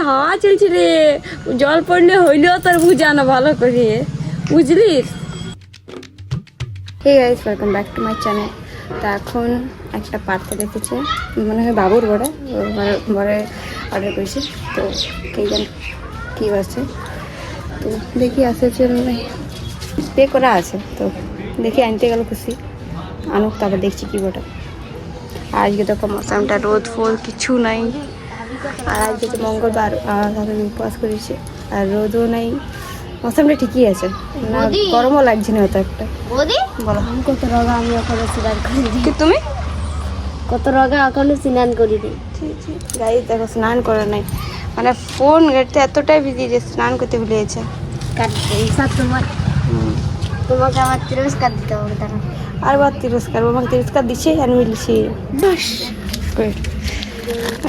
হাওয়া চলছে রে, জল পড়লে হইলেও তোর বুঝা না ভালো করে, বুঝলি? Hey guys, welcome back to my channel. তো এখন একটা পার্থে দেখেছে, মনে হয় বাবুর বড়ে বড়ে অর্ডার করেছে। তো কে জান কী আছে, তো দেখি আসে পে করা আছে, তো দেখি আনতে গেল খুশি আনুক, তারপর দেখছি কি বটা। আর আজকে তো মৌসামটা রোদ ফোদ কিছু নাই, আর আজকে তো মঙ্গলবার আর তাদের উপবাস করেছে, আর রোদও নাই, মৌসামটা ঠিকই আছে, না গরমও লাগছে না অত একটা। বলো কত রোগা আমি এখনো স্নান করিনি। কি তুমি কত রোগা এখনো স্নান করিনি। গাই দেখো স্নান করে নাই, মানে ফোন ঘাটতে এতটাই বিজি যে স্নান করতে ভুলে গেছে। তোমাকে আমার তিরস্কার দিতে হবে তারা। আর বার তিরস্কার, আমাকে তিরস্কার দিচ্ছে আমি মিলছি।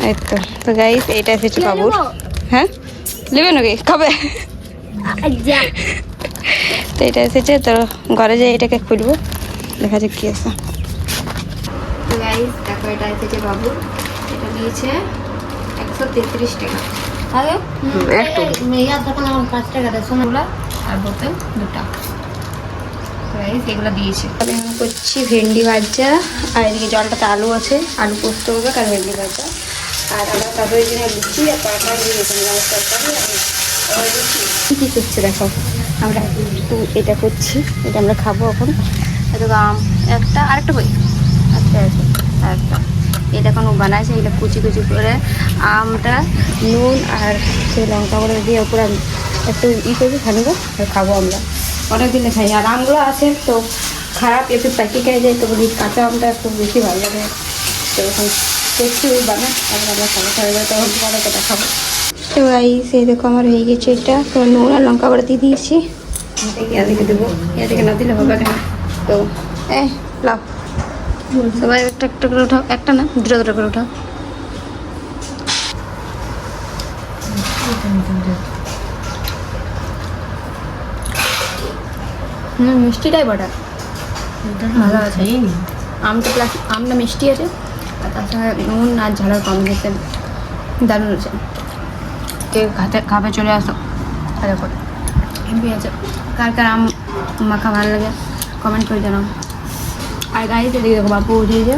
এই তো গাইস, এইটা এসেছে বাবুর। হ্যাঁ নেবে নাকি খাবে? তো এটা এসেছে, তো ঘরে যাই এটাকে খুলবো, দেখা যাক কি আছে। তো গাইস দেখো, এটা এসেছে বাবুর, এটা নিয়েছে 133 টাকা। আগে মেয়ার দোকান আমার 5 টাকা দেয় সোনাগুলা, আর বোতল 2টা। গাইস এগুলো দিয়েছে। আমি এখন করছি ভেন্ডি ভাজা, আর এদিকে জলটাতে আলু আছে, আলু পোস্ত হবে আর ভেন্ডি ভাজা। আর আমরা তাদের জন্য লুচি আর পরোটা দিয়ে দিয়েছিলাম তরকারি। কী করছে দেখো, আমরা এটা করছি, এটা আমরা খাবো এখন। এত আম একটা, আরেকটা বই আচ্ছা আছে, আরেকটা এটা এখন বানাইছে, এটা কুচি কুচি করে আমটা নুন আর সেই লঙ্কা করে দিয়ে ওপরে একটু করে খানিব আর খাবো আমরা। অনেক দিনে খাই, আর আমগুলো আছে তো খারাপ একটু প্যাকে খেয়ে যায়, তো বলি কাঁচা আমটা একটু বেশি ভালো লাগে। তো এখন করছি ওই বানা, আবার আমরা খাবো, খাওয়া যায় তখন তোমার কথা খাবো। তো এই সেই দেখো আমার হয়ে গেছে, এটা তো নুন আর লঙ্কা করে দিয়ে দিয়েছি, এদিকে দেবো, এদিকে না দিলে হবে কেন। তো লাভ সবাই একটা একটা করে উঠাও, একটা না দুটো দুটো করে উঠাও। মিষ্টিটাই বটা ভালো আছে, আমটা প্লাস আমটা মিষ্টি আছে, আর তাছাড়া নুন আর ঝালের কম্বিনেশন দারুণ আছে। কেউ খাবে চলে আসো, খাওয়া করে হেভি আছে। কার কার আম মাখা ভালো লাগে কমেন্ট করে জানাও। আর গাড়িতে দেখে দেখো বাপু উঠিয়েছে,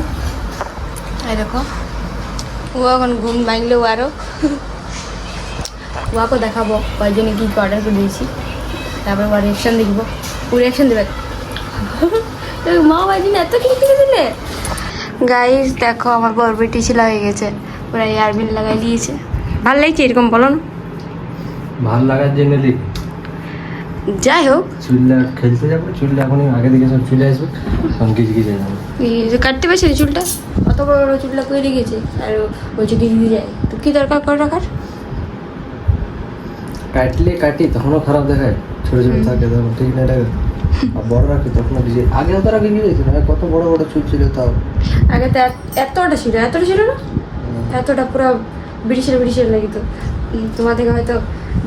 এই দেখো ও এখন ঘুম ভাঙলেও আরও ওকে দেখাবো কয়েকজনে কী কী অর্ডার করে দিয়েছি, তারপরে ওর রিয়াকশান দেখবো, ও রিয়াকশান দেবে। মা বাড়ি এত কিছু কিনে দিলে। গাইস দেখো আমার বরবটি ছিল হয়ে গেছে, ওরা এয়ারবিন লাগাই দিয়েছে। ভালো লাগছে এরকম, বলো না? ভাল লাগার জন্য যাই হোক, চুলটা খেলতে যাবো, চুলটা এখন আগে দিকে সব চলে আসবে, তখন কিছু কিছু যাবো। এই যে কাটতে পারছি চুলটা, অত বড় বড় চুলটা করে রেখেছে, আর বলছে দিদি যায়, তো কী দরকার করে রাখার? কাটলে কাটি তখনও খারাপ দেখায়, ছোটো ছোটো থাকে তখন ঠিক না লাগে, আর বড় রাখি তখন আগে তো রাখি গিয়েছে না, কত বড় বড় চুল ছিল তাও। আগে তো এতটা ছিল না, এতটা পুরো ব্রিটিশের লাগিত। তোমাদেরকে হয়তো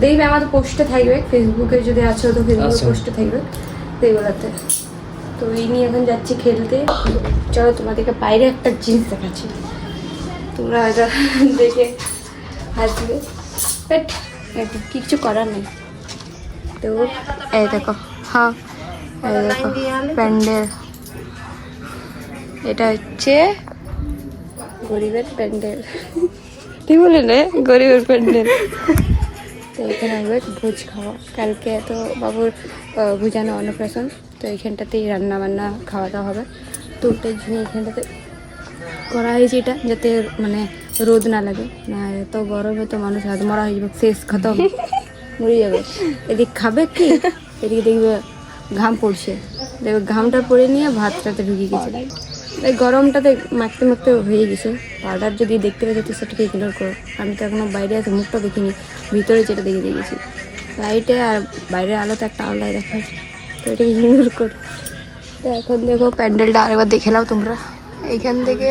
দেখবে, আমাদের পোস্টে থাকবে, ফেসবুকে যদি আছো তো ফেসবুকে পোস্টে থাকবে দেখবেলাতে। তো এই নিয়ে এখন যাচ্ছি খেলতে। চলো তোমাদেরকে বাইরে একটা জিনিস দেখাচ্ছি, তোমরা হয়তো দেখে হাসবে, বাট কিছু করার নেই। তো এই দেখো, হ্যাঁ এই দেখো প্যান্ডেল, এটা হচ্ছে গরিবের প্যান্ডেল, ঠিক বলে না, গরিবের প্যান্ডেল। তো এখানে হবে ভোজ খাওয়া, কালকে তো বাবুর ভুজানো অন্নপ্রাশন, তো এইখানটাতেই রান্না বান্না খাওয়া দাওয়া হবে। তো ওটার জন্য এইখানটাতে করা হয়েছে এটা, যাতে মানে রোদ না লাগে, না এত গরমে তো মানুষ হাত মরা হয়ে যাবে, শেষ খতম মরে যাবে। এদিকে খাবে কি, এদিকে দেখবে ঘাম পড়ছে, দেখবে ঘামটা পড়ে নিয়ে ভাতটাতে ঢুকে গেছে, এই গরমটাতে মাখতে মাখতে হয়ে গেছে। পাউডার যদি দেখতে পেয়ে তো সেটাকে ইগনোর করো, আমি তো এখনও বাইরে আছে, মুখটা দেখিনি, ভিতরে যেটা দেখে দেখেছি লাইটে আর বাইরের আলোতে একটা আলাদাই দেখাচ্ছে, তো এটাকে ইগনোর করো। তো এখন দেখো প্যান্ডেলটা আরেকবার দেখে নাও তোমরা, এইখান থেকে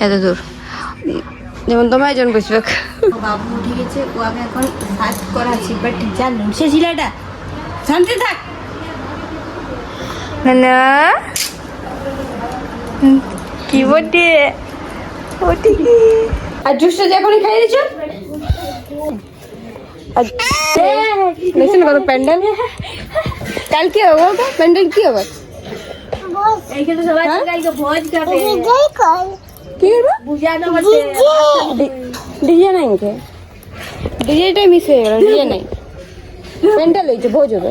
এত দূর, যেমন তোমার একজন বসবে। বাবু উঠে গেছে, ও আমি এখন সাজ করাচ্ছি, বাট যা লুটছে ছিলাটা, শান্তি থাক না। কি বটে ওটি, আর জুসটা যে এখনই খাই দিচ্ছ, আর দেখছেন কত প্যান্ডেল, কাল কি হবে বলতো? প্যান্ডেল কি হবে? এইখানে সবাই কালকে ভোজ খাবে। কি করবো? বুঝানো হচ্ছে ডিজে নাই মুখে, ডিজেটাই মিস হয়ে গেল, ডিজে নাই, প্যান্ডেল হয়েছে, ভোজ হবে।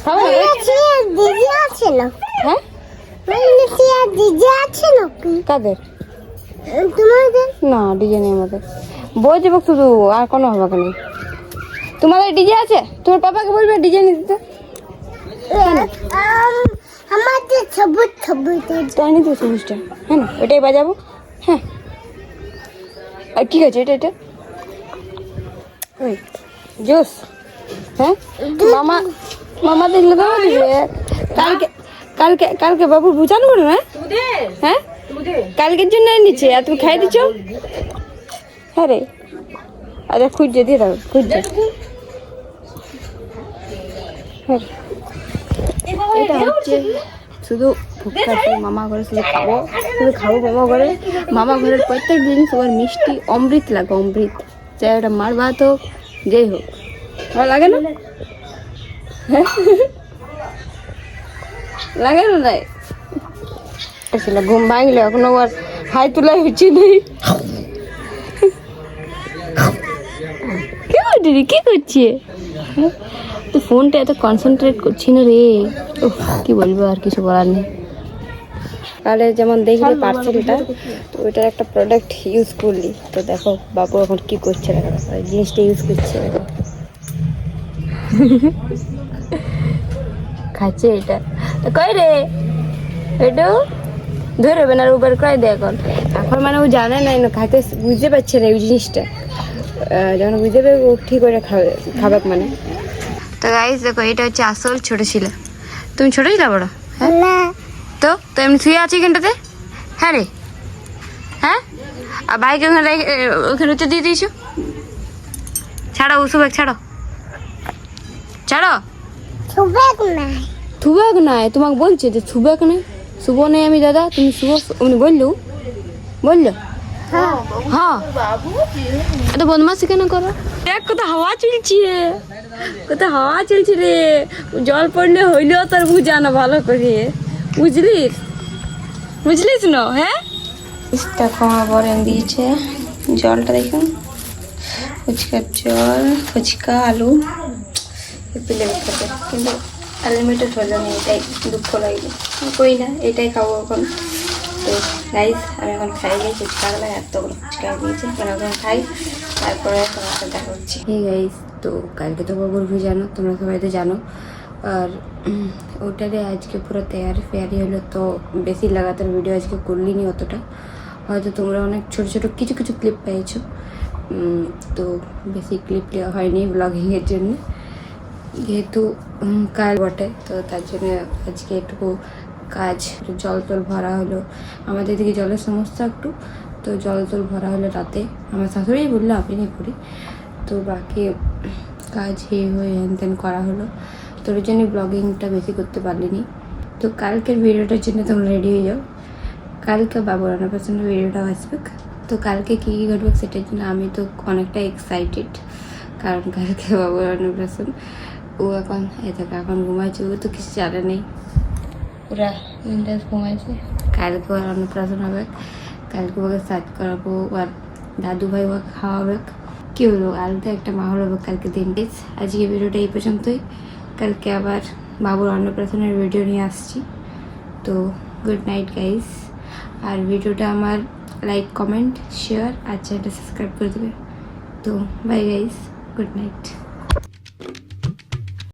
খাবে না? হ্যাঁ কাদের? না ডিজে নেই আমাদের, ভোজ হবে শুধু, আর কোনো হবে কেন? তোমাদের ডিজে আছে? তোমার পাপাকে বলবে ডিজে নিয়ে দিতে। আমাদের সবুজ তাই নিতে সবুজটা, হ্যাঁ না ওটাই বাজাবো। হ্যাঁ আর কি আছে এটা? এটা ওই জুস। হ্যাঁ মামা দেখলে বাবা দিবে। কালকে কালকে কালকে বাবুর বুঝানো করো না। হ্যাঁ কালকের জন্য নিচ্ছে আর তুমি খাই দিচ্ছ। হ্যাঁ রে আচ্ছা খুঁজছে দিয়ে দাও, খুঁজছে। হ্যাঁ এটা হচ্ছে শুধু ফুটকাটি মামা ঘরে, শুধু খাবো মামা ঘরে। মামা ঘরের প্রত্যেক দিন সবার মিষ্টি অমৃত লাগে, অমৃত। চাই ওটা মার ভাত হোক, যেই হোক, ভালো লাগে না? লাগে না? নাই ছিল ঘুম ভাঙলে এখন আবার হাই তুলাই হচ্ছে নেই। কি করছে? তো ফোনটা এত কনসেন্ট্রেট করছি না রে, কি বলবো, আর কিছু বলার নেই। তাহলে যেমন দেখলে পার্সেলটা, তো ওইটার একটা প্রোডাক্ট ইউজ করলি, তো দেখো বাবু এখন কি করছে, দেখো জিনিসটা ইউজ করছে, দেখো খাচ্ছে এটা। তো কই রে এটু ধরবে না, উবার করে দে। এখন মানে ও জানে না, খাইতে বুঝতে পারছে না ওই জিনিসটা, যখন বুঝতে পারবে ও ঠিক করে খাবে মানে। তো গাইস দেখো এটা হচ্ছে আসল ছোট ছিল। তুমি ছোট ছিল বড়? হ্যাঁ তো এমনি শুয়ে আছি এখানটাতে। হ্যাঁ রে হ্যাঁ, আর ভাইকে ওখানে হচ্ছে দিয়ে দিয়েছো। ছাড়ো উসুবেক, ছাড়ো ছাড়ো। থুবেক নাই, তোমাকে বলছে যে থুবেক নাই, শুভ নেই আমি দাদা, তুমি শুভ উনি বললো হ্যাঁ। এত বদমাসি কেন করো? দেখ কত হাওয়া চলছে রে, জল পড়লে হইলেও তোর বুঝা না ভালো করে, বুঝলিস না? হ্যাঁ দেখো আমার বর এনে দিয়েছে জলটা, দেখুন ফুচকার জল, ফুচকা আলু পেলে খেতে, কিন্তু আনলিমিটেড হলো না, এটাই দুঃখ লাগলো। কই না এটাই খাবো এখন। তো গাইস আমি এখন খাই গিয়ে ফুচকা লাগে, এতগুলো ফুচকা দিয়েছে, এখন খাই, তারপরে তোমার সাথে দেখা হচ্ছে। এই গাইস তো কালকে তো বাবুর জানো, তোমরা সবাই তো জানো, আর ওটারে আজকে পুরো তৈয়ারি হলো, তো বেশি লাগাতার ভিডিও আজকে করলি নি অতটা, হয়তো তোমরা অনেক ছোট ছোট কিছু ক্লিপ পেয়েছো, তো বেশি ক্লিপ দেওয়া হয়নি ব্লগিংয়ের জন্য, যেহেতু কাল বটে, তো তার জন্য আজকে একটু কাজ, জল ভরা হলো, আমাদের দিকে জলের সমস্যা একটু, তো জল ভরা হলো রাতে, আমার শাশুড়ি বললো আপনি করি, তো বাকি কাজ হয়ে হ্যান করা হলো, তো ওর জন্য ব্লগিংটা বেশি করতে পারলিনি। তো কালকের ভিডিওটার জন্য তোমরা রেডি হয়ে যাও, কালকে বাবুর অন্নপ্রাশনের ভিডিওটাও আসবে। তো কালকে কী ঘটবে সেটার জন্য আমি তো অনেকটা এক্সাইটেড, কারণ কালকে বাবুর অন্নপ্রাশন। ও এখন এখন ঘুমাইছে, ও তো কিছু জানে নেই, পুরা ইন্টারেস্ট ঘুমাইছে। কালকে ওর অন্নপ্রাশন হবে, কালকে ওকে সাজ করাবো, আর দাদু ভাই ওকে খাওয়াবে, কি হলো আলাদা একটা মাহল হবে কালকে দিন। আজকে ভিডিওটা এই পর্যন্তই, কালকে আবার বাবুর অন্নপ্রাশনের ভিডিও নিয়ে আসছি। তো গুড নাইট গাইস, আর ভিডিওটা আমার লাইক কমেন্ট শেয়ার আর চ্যানেলটা সাবস্ক্রাইব করে দেবে। তো বাই গাইস, গুড নাইট।